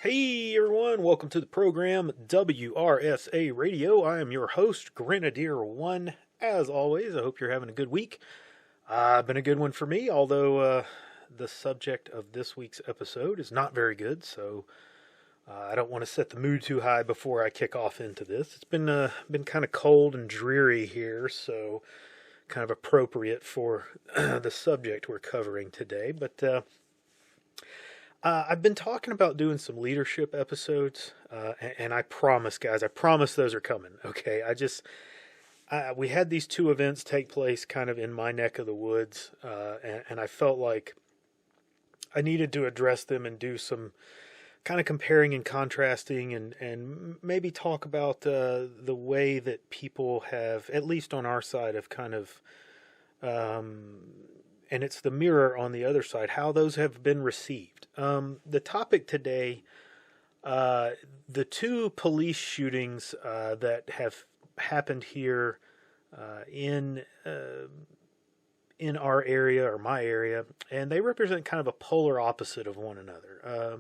Hey everyone, welcome to the program WRSA Radio. I am your host, Grenadier One. As always, I hope you're having a good week. Been a good one for me, although the subject of this week's episode is not very good, so I don't want to set the mood too high before I kick off into this. It's been kind of cold and dreary here, so kind of appropriate for the subject we're covering today, but I've been talking about doing some leadership episodes, and I promise, guys, I promise those are coming. Okay, we had these two events take place kind of in my neck of the woods, and I felt like I needed to address them and do some kind of comparing and contrasting, and maybe talk about the way that people have, at least on our side, have kind of and it's the mirror on the other side, how those have been received. The topic today, the two police shootings that have happened here in our area or my area, and they represent kind of a polar opposite of one another.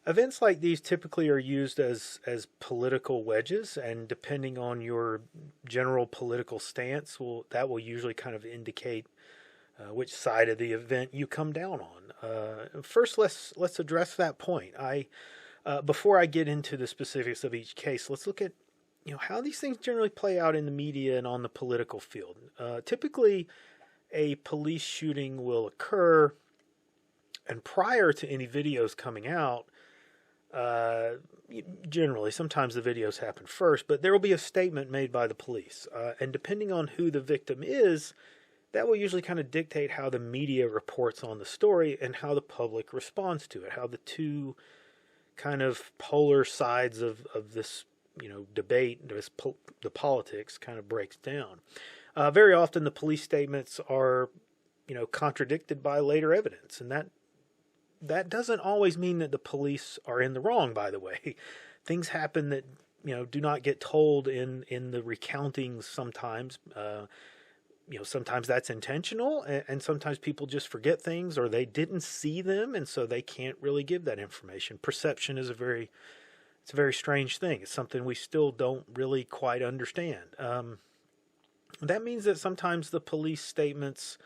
Events like these typically are used as political wedges, and depending on your general political stance, that will usually kind of indicate which side of the event you come down on. First, let's address that point. Before I get into the specifics of each case, let's look at how these things generally play out in the media and on the political field. Typically, a police shooting will occur, and prior to any videos coming out, generally, sometimes the videos happen first, but there will be a statement made by the police, and depending on who the victim is, that will usually kind of dictate how the media reports on the story and how the public responds to it, how the two kind of polar sides of this, debate, the politics kind of breaks down. Very often the police statements are, contradicted by later evidence, and that doesn't always mean that the police are in the wrong, by the way. Things happen that, do not get told in the recountings sometimes. Sometimes that's intentional, and sometimes people just forget things or they didn't see them, and so they can't really give that information. Perception is a very strange thing. It's something we still don't really quite understand. That means that sometimes the police statements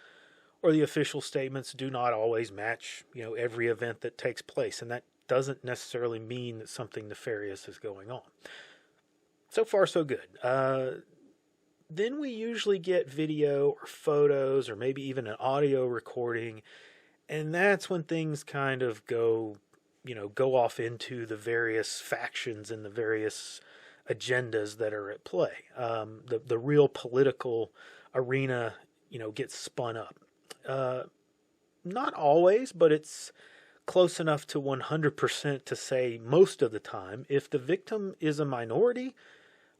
or the official statements do not always match, every event that takes place, and that doesn't necessarily mean that something nefarious is going on. So far, so good. Then we usually get video or photos or maybe even an audio recording, and that's when things kind of go off into the various factions and the various agendas that are at play. The real political arena, gets spun up. Not always, but it's close enough to 100% to say most of the time, if the victim is a minority,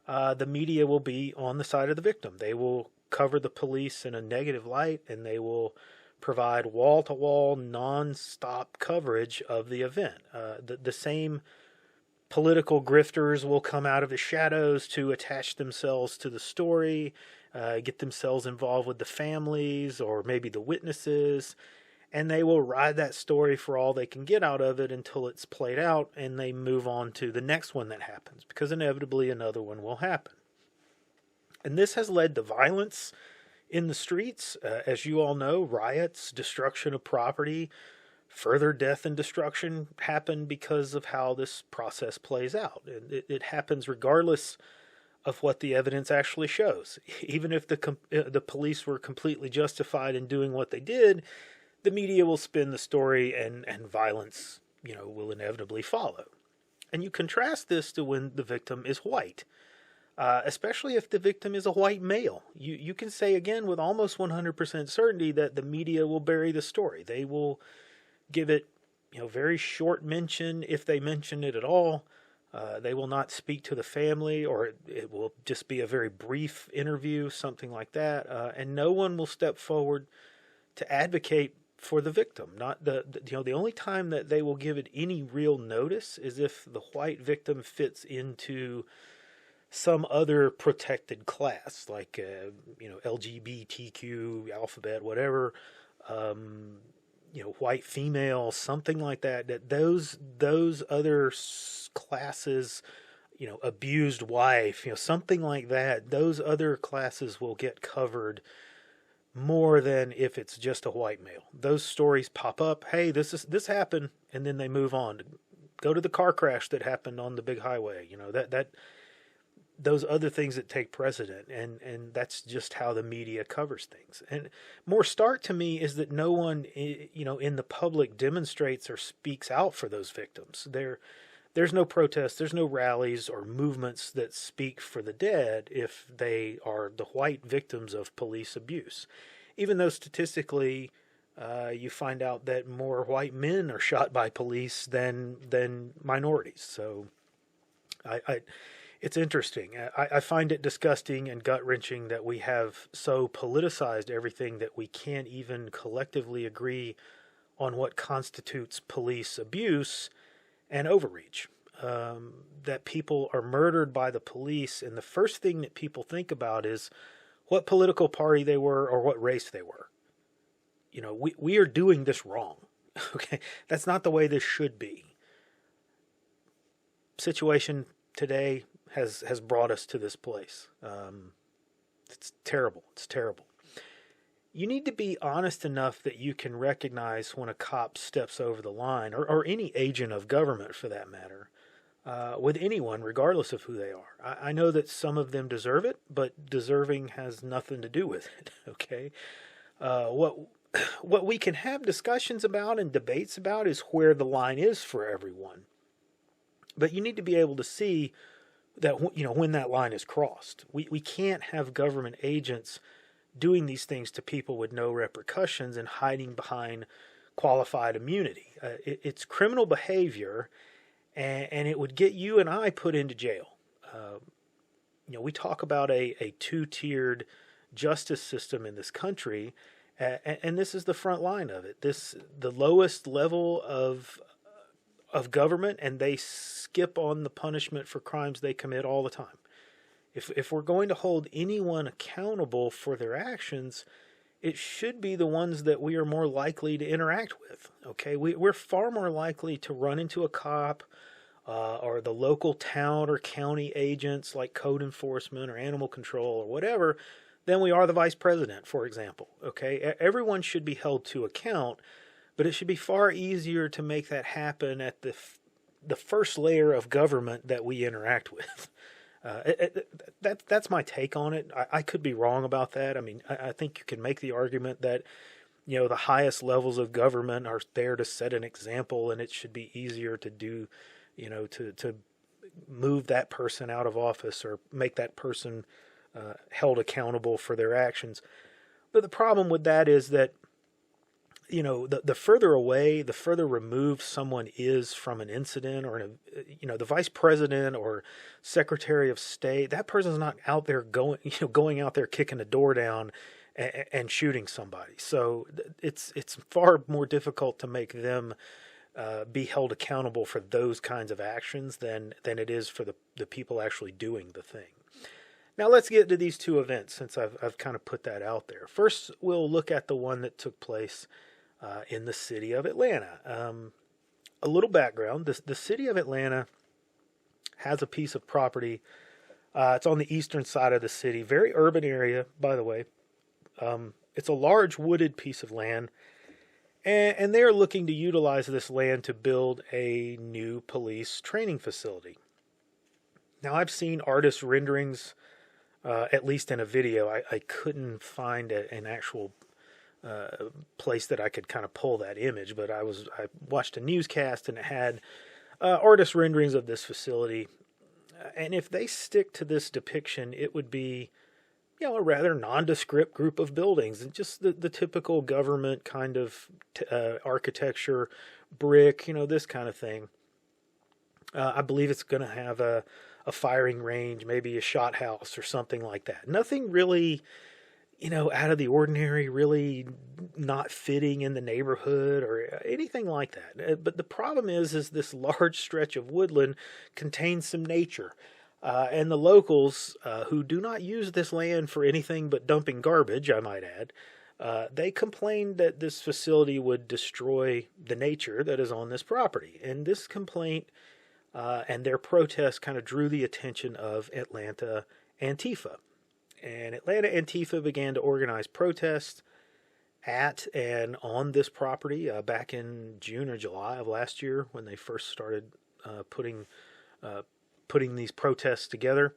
the media will be on the side of the victim. They will cover the police in a negative light, and they will provide wall-to-wall, non-stop coverage of the event. The same political grifters will come out of the shadows to attach themselves to the story, get themselves involved with the families or maybe the witnesses, and they will ride that story for all they can get out of it until it's played out, and they move on to the next one that happens, because inevitably another one will happen. And this has led to violence in the streets. As you all know, riots, destruction of property, further death and destruction happen because of how this process plays out. It happens regardless of what the evidence actually shows. Even if the police were completely justified in doing what they did, the media will spin the story, and violence, will inevitably follow. And you contrast this to when the victim is white, especially if the victim is a white male. You can say again with almost 100% certainty that the media will bury the story. They will give it, very short mention, if they mention it at all. They will not speak to the family, or it will just be a very brief interview, something like that. And no one will step forward to advocate for the victim. Not the only time that they will give it any real notice is if the white victim fits into some other protected class, like LGBTQ, alphabet, whatever. white female, something like that, that those other classes, abused wife, something like that, those other classes will get covered more than if it's just a white male. Those stories pop up, hey, this happened, and then they move on. Go to the car crash that happened on the big highway. That those other things that take precedent, and that's just how the media covers things. And more stark to me is that no one, in the public demonstrates or speaks out for those victims. There's no protests, there's no rallies or movements that speak for the dead if they are the white victims of police abuse. Even though statistically, you find out that more white men are shot by police than minorities. So it's interesting. I find it disgusting and gut-wrenching that we have so politicized everything that we can't even collectively agree on what constitutes police abuse and overreach. That people are murdered by the police, and the first thing that people think about is what political party they were or what race they were. We are doing this wrong. Okay, that's not the way this should be. Situation today has brought us to this place. It's terrible. It's terrible. You need to be honest enough that you can recognize when a cop steps over the line, or any agent of government for that matter, with anyone, regardless of who they are. I know that some of them deserve it, but deserving has nothing to do with it, okay? What we can have discussions about and debates about is where the line is for everyone. But you need to be able to see that, when that line is crossed. We can't have government agents doing these things to people with no repercussions and hiding behind qualified immunity. It's criminal behavior, and it would get you and I put into jail. We talk about a two-tiered justice system in this country, and this is the front line of it. The lowest level of government, and they skip on the punishment for crimes they commit all the time. If we're going to hold anyone accountable for their actions, it should be the ones that we are more likely to interact with. Okay, we're far more likely to run into a cop or the local town or county agents like code enforcement or animal control or whatever than we are the vice president, for example. Okay, everyone should be held to account, but it should be far easier to make that happen at the first layer of government that we interact with. That's my take on it. I could be wrong about that. I mean, I think you can make the argument that, the highest levels of government are there to set an example, and it should be easier to do, to move that person out of office or make that person held accountable for their actions. But the problem with that is that, the further away, the further removed someone is from an incident or, the vice president or secretary of state, that person's not out there going out there kicking the door down and shooting somebody. So it's far more difficult to make them be held accountable for those kinds of actions than it is for the people actually doing the thing. Now let's get to these two events, since I've kind of put that out there. First, we'll look at the one that took place in the city of Atlanta. A little background: the city of Atlanta has a piece of property. It's on the eastern side of the city, very urban area, by the way. It's a large wooded piece of land, and they're looking to utilize this land to build a new police training facility. Now, I've seen artist renderings, at least in a video. I couldn't find an actual place that I could kind of pull that image, but I watched a newscast and it had artist renderings of this facility. And if they stick to this depiction, it would be, a rather nondescript group of buildings, and just the typical government kind of architecture, brick, this kind of thing. I believe it's going to have a firing range, maybe a shot house or something like that. Nothing really, out of the ordinary, really not fitting in the neighborhood or anything like that. But the problem is this large stretch of woodland contains some nature. And the locals, who do not use this land for anything but dumping garbage, I might add, They complained that this facility would destroy the nature that is on this property. And this complaint and their protest kind of drew the attention of Atlanta Antifa. And Atlanta Antifa began to organize protests at and on this property back in June or July of last year when they first started putting these protests together.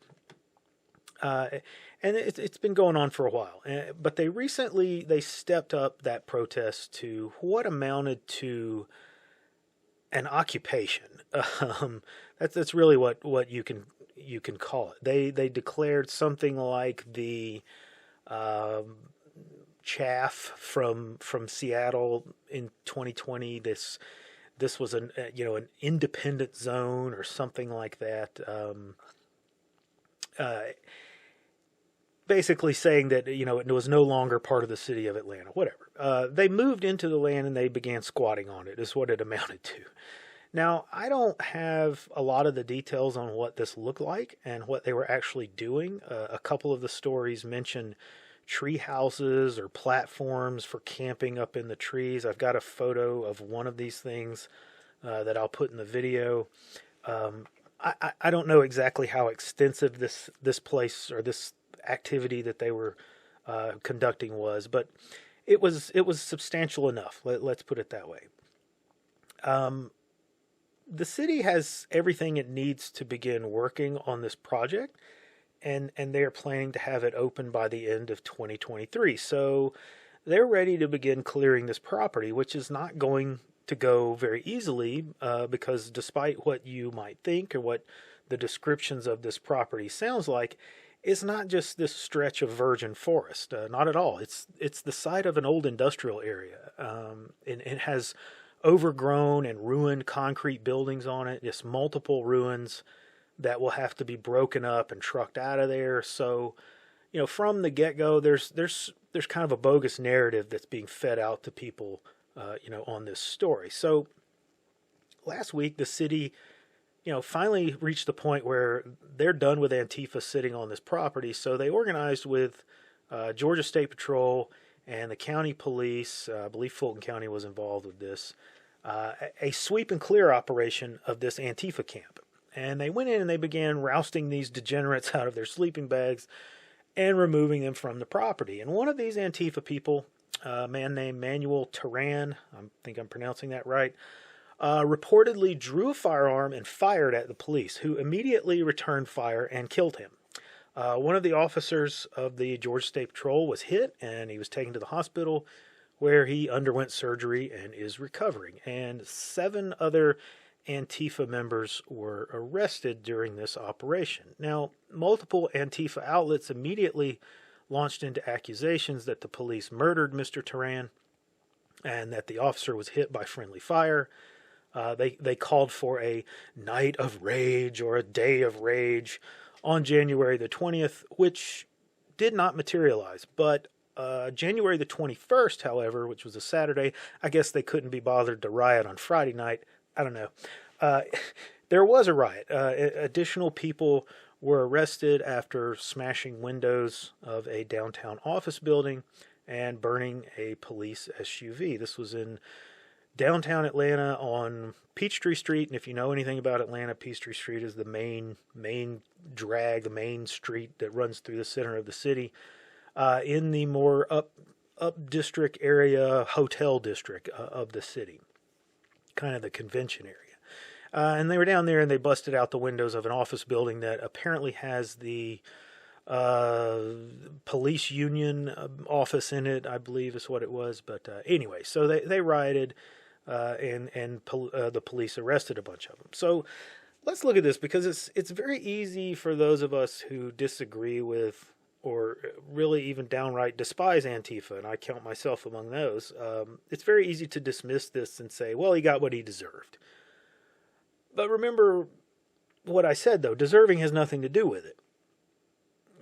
And it's been going on for a while. But they stepped up that protest to what amounted to an occupation. That's really what you can call it. They declared something like the chaff from Seattle in 2020. This was an independent zone or something like that. Basically saying that it was no longer part of the city of Atlanta. Whatever. They moved into the land and they began squatting on it. Is what it amounted to. Now, I don't have a lot of the details on what this looked like and what they were actually doing. A couple of the stories mention tree houses or platforms for camping up in the trees. I've got a photo of one of these things that I'll put in the video. I don't know exactly how extensive this place or this activity that they were conducting was, but it was substantial enough. Let's put it that way. The city has everything it needs to begin working on this project, and they are planning to have it open by the end of 2023. So they're ready to begin clearing this property, which is not going to go very easily because despite what you might think or what the descriptions of this property sounds like, it's not just this stretch of virgin forest. Not at all. It's the site of an old industrial area. It has overgrown and ruined concrete buildings on it, just multiple ruins that will have to be broken up and trucked out of there. So, from the get-go, there's kind of a bogus narrative that's being fed out to people, on this story. So last week, the city, finally reached the point where they're done with Antifa sitting on this property. So they organized with Georgia State Patrol and the county police. I believe Fulton County was involved with this. A sweep and clear operation of this Antifa camp. And they went in and they began rousting these degenerates out of their sleeping bags and removing them from the property. And one of these Antifa people, a man named Manuel Turan, I think I'm pronouncing that right, reportedly drew a firearm and fired at the police, who immediately returned fire and killed him. One of the officers of the Georgia State Patrol was hit, and he was taken to the hospital, where he underwent surgery and is recovering. And 7 other Antifa members were arrested during this operation. Now, multiple Antifa outlets immediately launched into accusations that the police murdered Mr. Turan and that the officer was hit by friendly fire. They called for a night of rage or a day of rage on January the 20th, which did not materialize. But January the 21st, however, which was a Saturday, I guess they couldn't be bothered to riot on Friday night. I don't know. There was a riot. Additional people were arrested after smashing windows of a downtown office building and burning a police SUV. This was in downtown Atlanta on Peachtree Street. And if you know anything about Atlanta, Peachtree Street is the main drag, the main street that runs through the center of the city. In the more up district area, hotel district of the city, kind of the convention area. And they were down there and they busted out the windows of an office building that apparently has the police union office in it, I believe is what it was. But anyway, so they rioted and the police arrested a bunch of them. So let's look at this because it's very easy for those of us who disagree with or really even downright despise Antifa, and I count myself among those. It's very easy to dismiss this and say, well, he got what he deserved. But remember what I said, though. Deserving has nothing to do with it.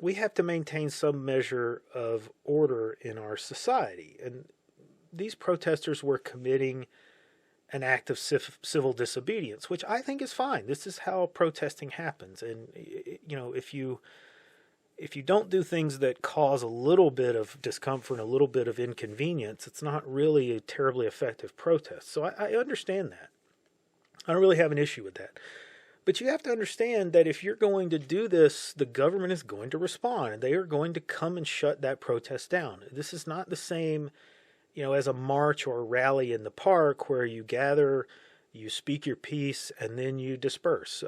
We have to maintain some measure of order in our society. And these protesters were committing an act of civil disobedience, which I think is fine. This is how protesting happens. And, if you if you don't do things that cause a little bit of discomfort, a little bit of inconvenience, it's not really a terribly effective protest. So I understand that. I don't really have an issue with that. But you have to understand that if you're going to do this, the government is going to respond, and they are going to come and shut that protest down. This is not the same, as a march or a rally in the park where you gather, you speak your piece, and then you disperse,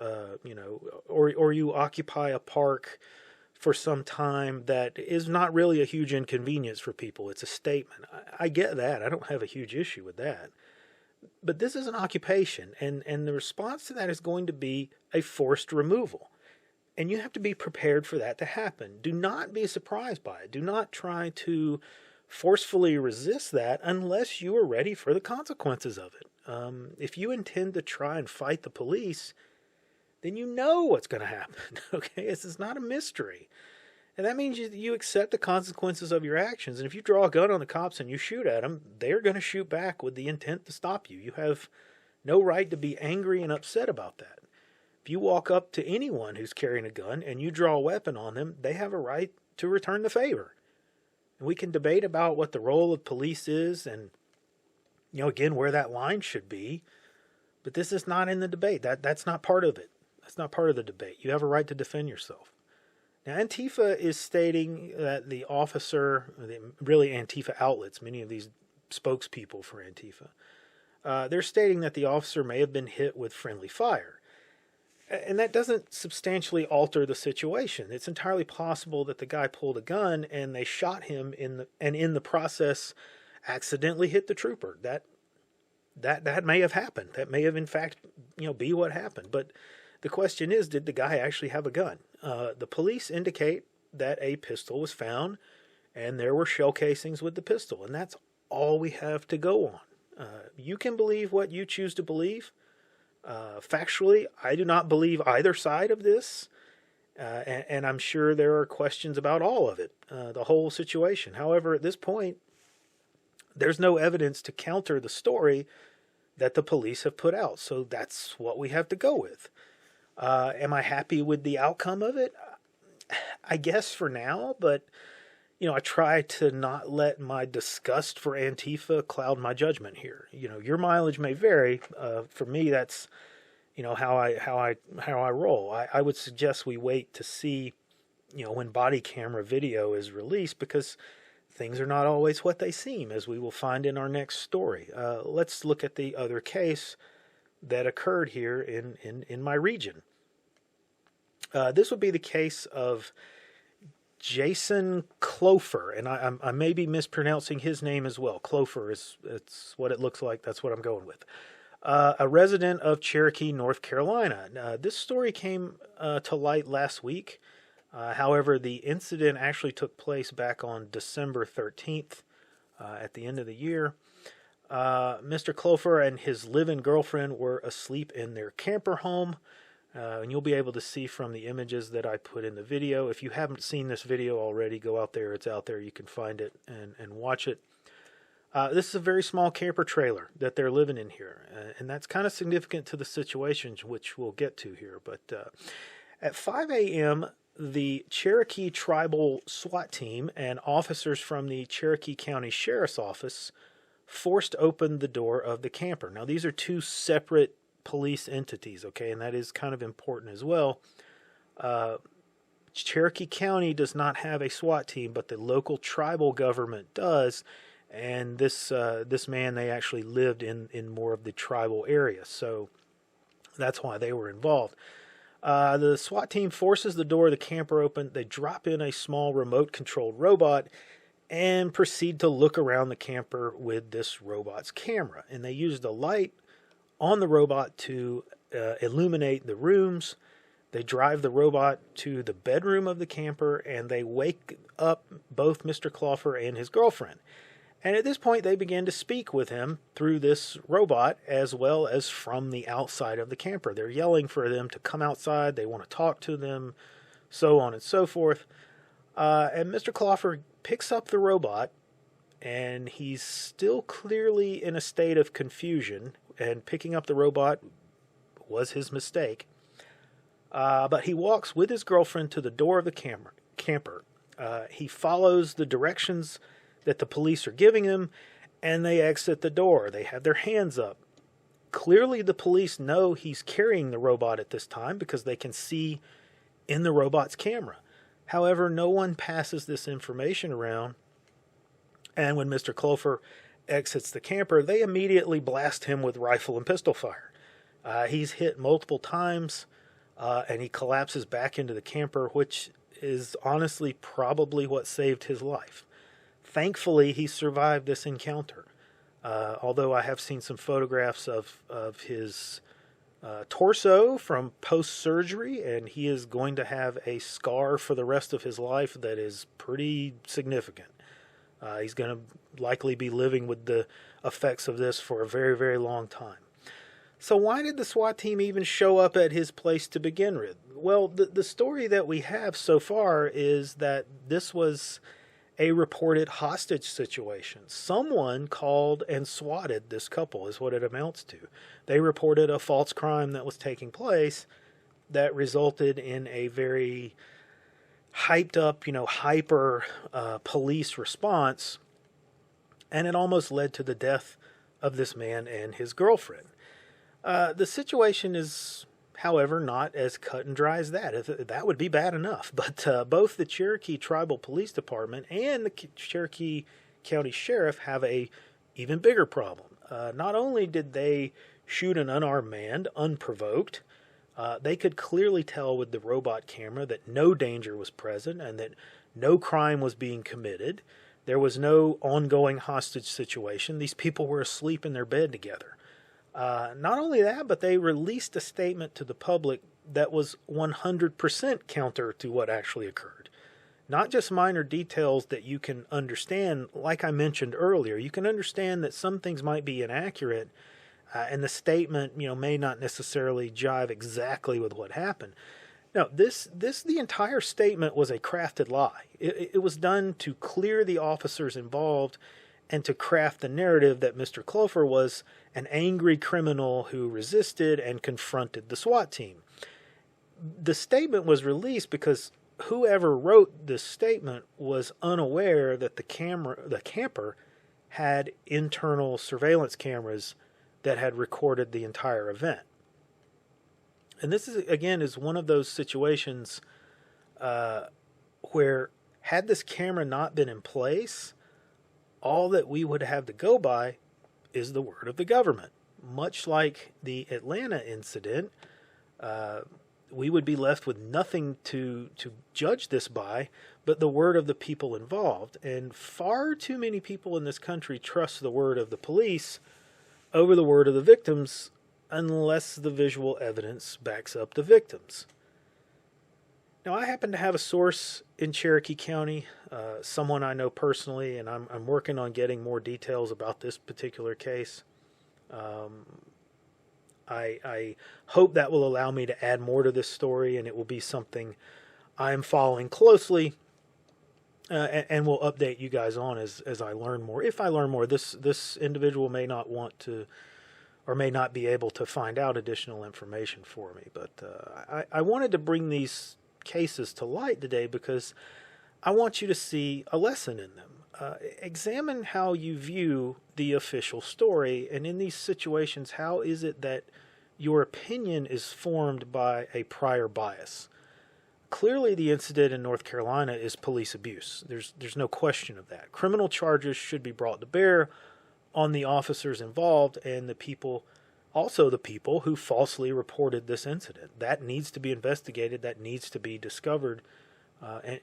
or you occupy a park for some time that is not really a huge inconvenience for people. It's a statement. I get that. I don't have a huge issue with that. But this is an occupation, and the response to that is going to be a forced removal. And you have to be prepared for that to happen. Do not be surprised by it. Do not try to forcefully resist that unless you are ready for the consequences of it. If you intend to try and fight the police, then you know what's going to happen. Okay, this is not a mystery. And that means you accept the consequences of your actions. And if you draw a gun on the cops and you shoot at them, they're going to shoot back with the intent to stop you. You have no right to be angry and upset about that. If you walk up to anyone who's carrying a gun and you draw a weapon on them, they have a right to return the favor. And we can debate about what the role of police is and, again, where that line should be. But this is not in the debate. That's not part of it. That's not part of the debate. You have a right to defend yourself. Now, Antifa is stating that the officer, really Antifa outlets, many of these spokespeople for Antifa, they're stating that the officer may have been hit with friendly fire. And that doesn't substantially alter the situation. It's entirely possible that the guy pulled a gun and they shot him in the process accidentally hit the trooper. That may have happened. That may have, in fact, be what happened. But the question is, did the guy actually have a gun? The police indicate that a pistol was found and there were shell casings with the pistol. And that's all we have to go on. You can believe what you choose to believe. Factually, I do not believe either side of this. And I'm sure there are questions about all of it, the whole situation. However, at this point, there's no evidence to counter the story that the police have put out. So that's what we have to go with. Am I happy with the outcome of it? I guess for now, but, I try to not let my disgust for Antifa cloud my judgment here. Your mileage may vary. For me, that's, how I roll. I would suggest we wait to see, when body camera video is released, because things are not always what they seem, as we will find in our next story. Let's look at the other case that occurred here in my region. This would be the case of Jason Crawford, and I may be mispronouncing his name as well. Crawford it's what it looks like. That's what I'm going with. A resident of Cherokee, North Carolina. This story came to light last week. However, the incident actually took place back on December 13th, at the end of the year. Mr. Crawford and his live-in girlfriend were asleep in their camper home. And you'll be able to see from the images that I put in the video. If you haven't seen this video already, go out there. It's out there. You can find it and watch it. This is a very small camper trailer that they're living in here. And that's kind of significant to the situation, which we'll get to here. But at 5 a.m., the Cherokee Tribal SWAT team and officers from the Cherokee County Sheriff's Office forced open the door of the camper. Now, these are two separate police entities, okay, and that is kind of important as well. Cherokee County does not have a SWAT team, but the local tribal government does, and this man, they actually lived in more of the tribal area, so that's why they were involved. The SWAT team forces the door of the camper open. They drop in a small remote-controlled robot and proceed to look around the camper with this robot's camera, and they used a light on the robot to illuminate the rooms. They drive the robot to the bedroom of the camper, and they wake up both Mr. Crawford and his girlfriend. And at this point, they begin to speak with him through this robot as well as from the outside of the camper. They're yelling for them to come outside. They want to talk to them, so on and so forth. And Mr. Crawford picks up the robot, and he's still clearly in a state of confusion, and picking up the robot was his mistake. But he walks with his girlfriend to the door of the camper. He follows the directions that the police are giving him, and they exit the door. They have their hands up. Clearly, the police know he's carrying the robot at this time because they can see in the robot's camera. However, no one passes this information around, and when Mr. Crawford exits the camper, they immediately blast him with rifle and pistol fire. He's hit multiple times, and he collapses back into the camper, which is honestly probably what saved his life. Thankfully, he survived this encounter. Although I have seen some photographs of his torso from post-surgery, and he is going to have a scar for the rest of his life that is pretty significant. He's going to likely be living with the effects of this for a very, very long time. So why did the SWAT team even show up at his place to begin with? Well, the story that we have so far is that this was a reported hostage situation. Someone called and swatted this couple is what it amounts to. They reported a false crime that was taking place that resulted in a very hyped up, hyper police response, and it almost led to the death of this man and his girlfriend. The situation is, however, not as cut and dry as that. That would be bad enough. But both the Cherokee Tribal Police Department and the Cherokee County Sheriff have a even bigger problem. Not only did they shoot an unarmed man unprovoked, they could clearly tell with the robot camera that no danger was present and that no crime was being committed. There was no ongoing hostage situation. These people were asleep in their bed together. Not only that, but they released a statement to the public that was 100% counter to what actually occurred. Not just minor details that you can understand, like I mentioned earlier. You can understand that some things might be inaccurate, and the statement, may not necessarily jive exactly with what happened. No, the entire statement was a crafted lie. It was done to clear the officers involved and to craft the narrative that Mr. Crawford was an angry criminal who resisted and confronted the SWAT team. The statement was released because whoever wrote this statement was unaware that the camper had internal surveillance cameras that had recorded the entire event. And this is one of those situations where had this camera not been in place, all that we would have to go by is the word of the government. Much like the Atlanta incident, we would be left with nothing to judge this by but the word of the people involved. And far too many people in this country trust the word of the police over the word of the victims unless the visual evidence backs up the victims. Now, I happen to have a source in Cherokee County, someone I know personally, and I'm working on getting more details about this particular case. I hope that will allow me to add more to this story, and it will be something I'm following closely, and will update you guys on as I learn more. If I learn more, this individual may not want to, or may not be able to find out additional information for me. But I wanted to bring these cases to light today because I want you to see a lesson in them. Examine how you view the official story, and in these situations, how is it that your opinion is formed by a prior bias? Clearly, the incident in North Carolina is police abuse. There's no question of that. Criminal charges should be brought to bear on the officers involved and the people who falsely reported this incident. That needs to be investigated. That needs to be discovered,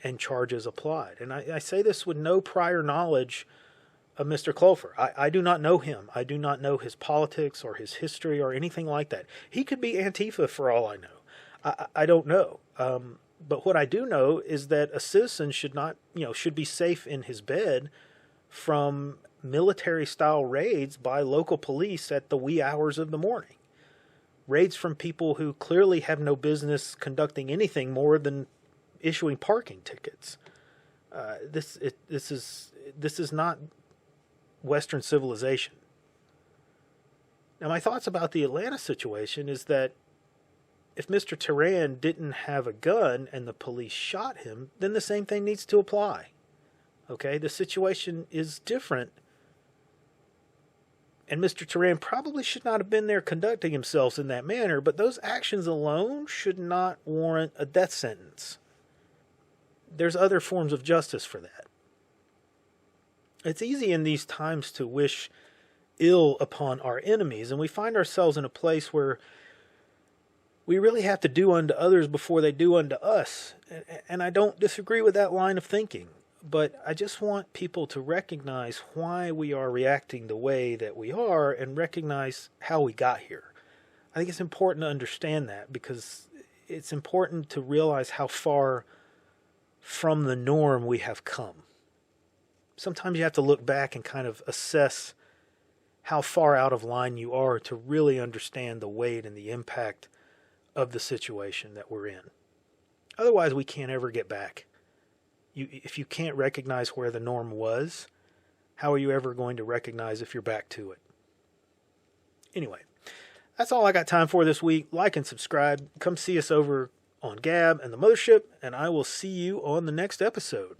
and charges applied. And I say this with no prior knowledge of Mr. Crawford. I do not know him. I do not know his politics or his history or anything like that. He could be Antifa for all I know. I don't know. But what I do know is that a citizen should be safe in his bed from military-style raids by local police at the wee hours of the morning. Raids from people who clearly have no business conducting anything more than issuing parking tickets. This is not Western civilization. Now, my thoughts about the Atlanta situation is that if Mr. Turan didn't have a gun and the police shot him, then the same thing needs to apply. Okay, the situation is different. And Mr. Turan probably should not have been there conducting himself in that manner, but those actions alone should not warrant a death sentence. There's other forms of justice for that. It's easy in these times to wish ill upon our enemies, and we find ourselves in a place where we really have to do unto others before they do unto us. And I don't disagree with that line of thinking. But I just want people to recognize why we are reacting the way that we are and recognize how we got here. I think it's important to understand that because it's important to realize how far from the norm we have come. Sometimes you have to look back and kind of assess how far out of line you are to really understand the weight and the impact of the situation that we're in. Otherwise, we can't ever get back. If you can't recognize where the norm was, how are you ever going to recognize if you're back to it? Anyway, that's all I got time for this week. Like and subscribe. Come see us over on Gab and the Mothership, and I will see you on the next episode.